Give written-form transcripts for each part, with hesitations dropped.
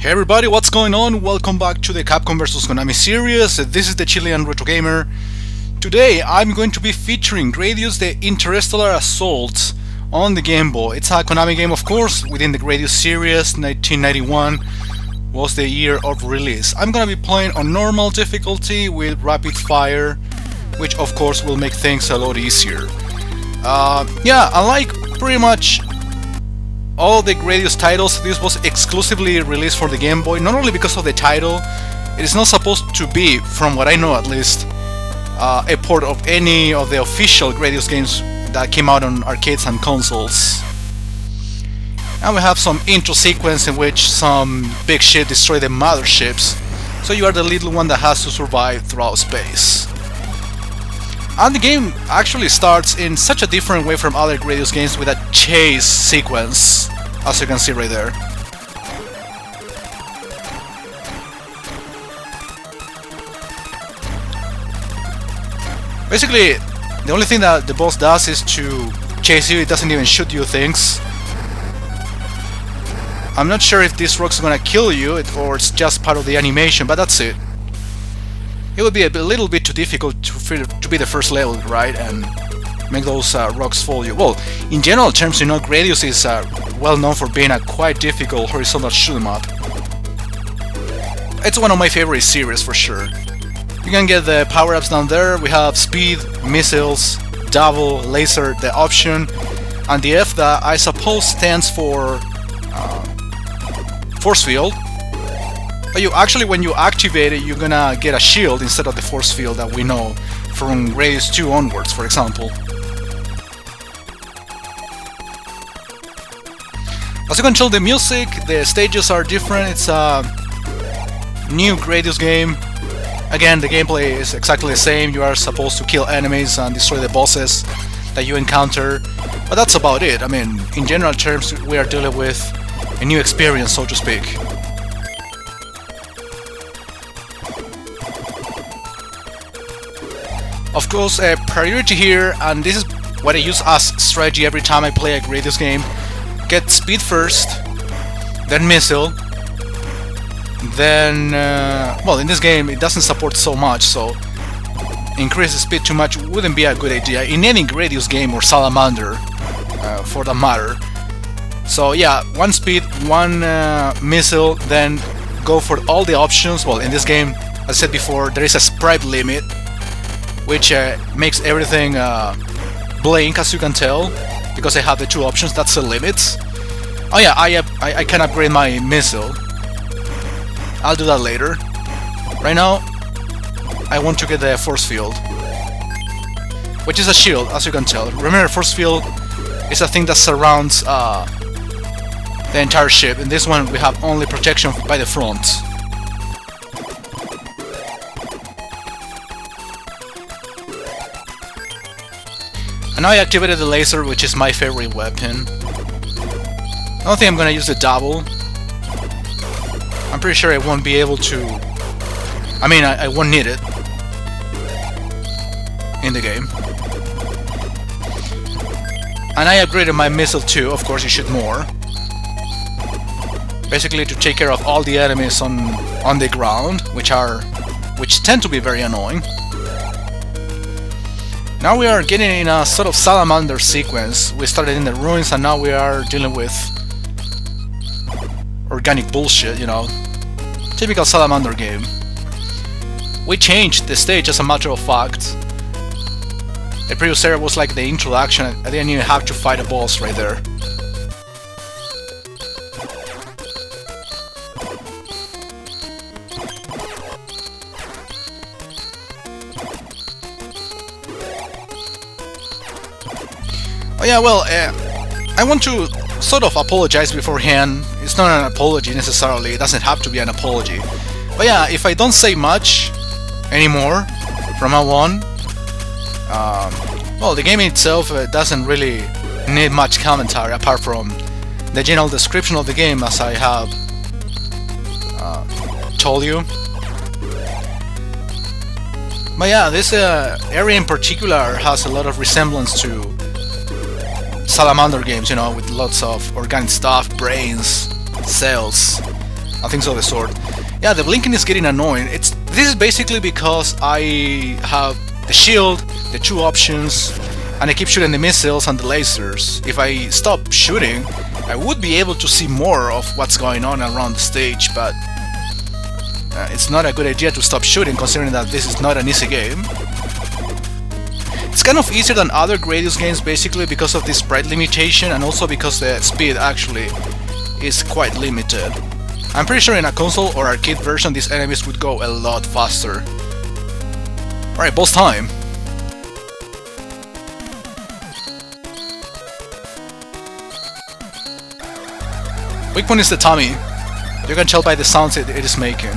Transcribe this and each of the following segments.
Hey everybody, what's going on? Welcome back to the Capcom vs Konami series. This is the Chilean Retro Gamer. Today I'm going to be featuring Gradius the Interstellar Assault on the Game Boy. It's a Konami game, of course, within the Gradius series. 1991 was the year of release. I'm gonna be playing on normal difficulty with rapid fire, which of course will make things a lot easier. Unlike pretty much all the Gradius titles, this was exclusively released for the Game Boy, not only because of the title. It is not supposed to be, from what I know at least, a port of any of the official Gradius games that came out on arcades and consoles. And we have some intro sequence in which some big shit destroy the motherships, so you are the little one that has to survive throughout space. And the game actually starts in such a different way from other Gradius games with a chase sequence, as you can see right there. Basically, the only thing that the boss does is to chase you. It doesn't even shoot you things. I'm not sure if this rock's gonna kill you or it's just part of the animation, but that's it. It would be a little bit too difficult to be the first level, right, and make those rocks fall you. Well, in general terms, you know, Gradius is well known for being a quite difficult horizontal shoot 'em up. It's one of my favorite series for sure. You can get the power-ups down there. We have speed, missiles, double, laser, the option, and the F that I suppose stands for force field. But when you activate it, you're gonna get a shield instead of the force field that we know from Gradius 2 onwards, for example. As you can tell, the music, the stages are different. It's a new Gradius game. Again, the gameplay is exactly the same. You are supposed to kill enemies and destroy the bosses that you encounter, but that's about it. I mean, in general terms, we are dealing with a new experience, so to speak. Of course, priority here, and this is what I use as strategy every time I play a Gradius game. Get speed first, then missile, then, well, in this game it doesn't support so much, so increase the speed too much wouldn't be a good idea in any Gradius game or Salamander, for that matter. So yeah, one speed, one missile, then go for all the options. Well, in this game, as I said before, there is a sprite limit, which makes everything blink, as you can tell, because I have the two options. That's the limit. Oh yeah, I can upgrade my missile. I'll do that later. Right now, I want to get the force field, which is a shield, as you can tell. Remember, force field is a thing that surrounds the entire ship. In this one, we have only protection by the front. And now I activated the laser, which is my favorite weapon. I don't think I'm gonna use the double. I'm pretty sure I won't be able to... I mean, I won't need it in the game. And I upgraded my missile too. Of course, you should more. Basically to take care of all the enemies on the ground, which tend to be very annoying. Now we are getting in a sort of salamander sequence. We started in the ruins and now we are dealing with organic bullshit, you know. Typical salamander game. We changed the stage, as a matter of fact. The previous area was like the introduction. I didn't even have to fight a boss right there. Oh yeah, well, I want to sort of apologize beforehand. It's not an apology necessarily, it doesn't have to be an apology. But yeah, if I don't say much anymore from now on, well, the game itself doesn't really need much commentary apart from the general description of the game, as I have told you. But yeah, this area in particular has a lot of resemblance to Salamander games, you know, with lots of organic stuff, brains, cells. things of the sort. Yeah, the blinking is getting annoying. This is basically because I have the shield, the 2 options, and I keep shooting the missiles and the lasers. If I stop shooting, I would be able to see more of what's going on around the stage, but it's not a good idea to stop shooting considering that this is not an easy game. It's kind of easier than other Gradius games basically because of this sprite limitation and also because the speed actually is quite limited. I'm pretty sure in a console or arcade version these enemies would go a lot faster. Alright, boss time! Weak point is the tummy. You can tell by the sounds it is making.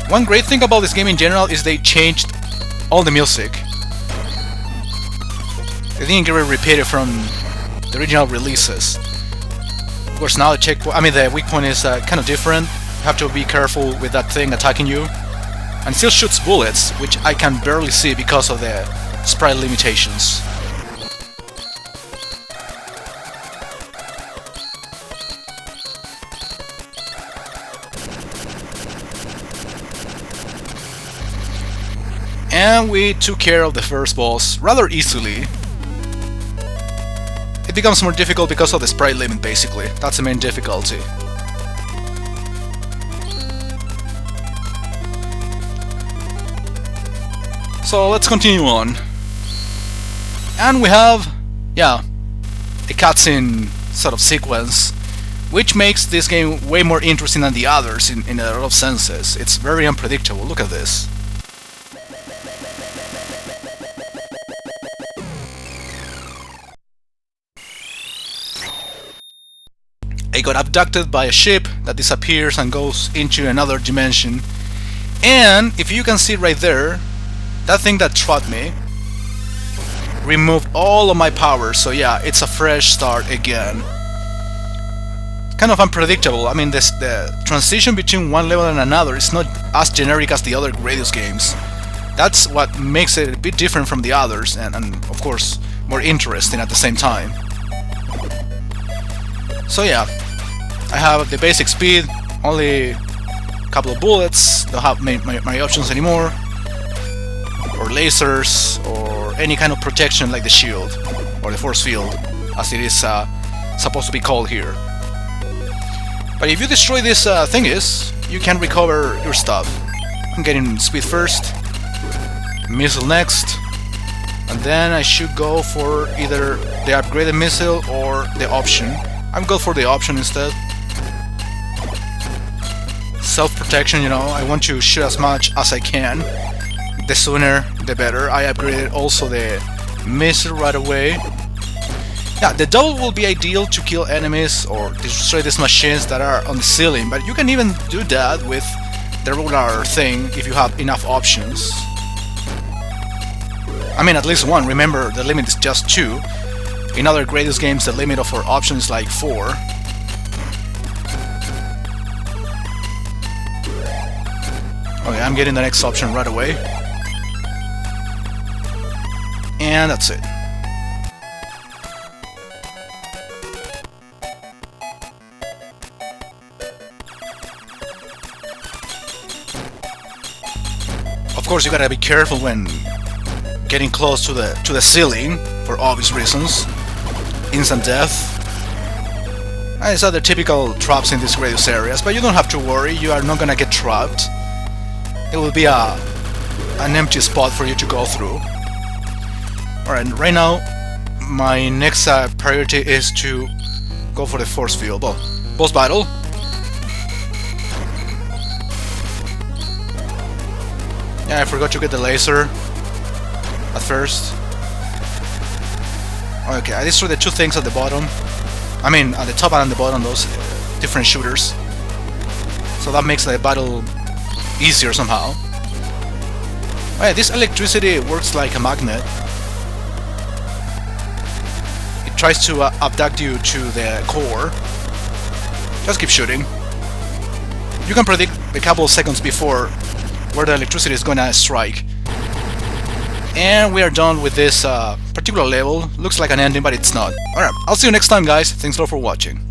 One great thing about this game in general is they changed all the music. They didn't get it repeated from the original releases. Of course now the weak point is kind of different. You have to be careful with that thing attacking you. And it still shoots bullets, which I can barely see because of the sprite limitations. And we took care of the first boss rather easily. It becomes more difficult because of the sprite limit basically. That's the main difficulty. So let's continue on. And we have, yeah, a cutscene sort of sequence, which makes this game way more interesting than the others in a lot of senses. It's very unpredictable. Look at this. I got abducted by a ship that disappears and goes into another dimension. And if you can see right there, that thing that trapped me removed all of my powers. So yeah, it's a fresh start again. Kind of unpredictable. I mean, the transition between one level and another is not as generic as the other Gradius games. That's what makes it a bit different from the others, and of course more interesting at the same time. So yeah, I have the basic speed, only a couple of bullets, don't have my options anymore, or lasers, or any kind of protection like the shield, or the force field, as it is supposed to be called here. But if you destroy this thingies, you can recover your stuff. I'm getting speed first, missile next, and then I should go for either the upgraded missile or the option. I'm going for the option instead. Self-protection, you know, I want to shoot as much as I can. The sooner, the better. I upgraded also the missile right away. Yeah, the double will be ideal to kill enemies or destroy these machines that are on the ceiling, but you can even do that with the regular thing if you have enough options. I mean, at least one. Remember, the limit is just 2. In other Gradius games, the limit for options is like 4. Okay, I'm getting the next option right away. And that's it. Of course, you gotta be careful when getting close to the ceiling, for obvious reasons. Instant death. These are the typical traps in these Gradius areas, but you don't have to worry, you are not gonna get trapped. It will be an empty spot for you to go through. Alright, right now my next priority is to go for the force field. Well, boss battle. Yeah, I forgot to get the laser at first. Okay, I destroyed the 2 things at the bottom. I mean, at the top and at the bottom, those different shooters. So that makes the battle easier somehow. Oh yeah, this electricity works like a magnet. It tries to abduct you to the core. Just keep shooting. You can predict a couple of seconds before where the electricity is gonna strike. And we are done with this particular level. Looks like an ending, but it's not. Alright, I'll see you next time, guys. Thanks a lot for watching.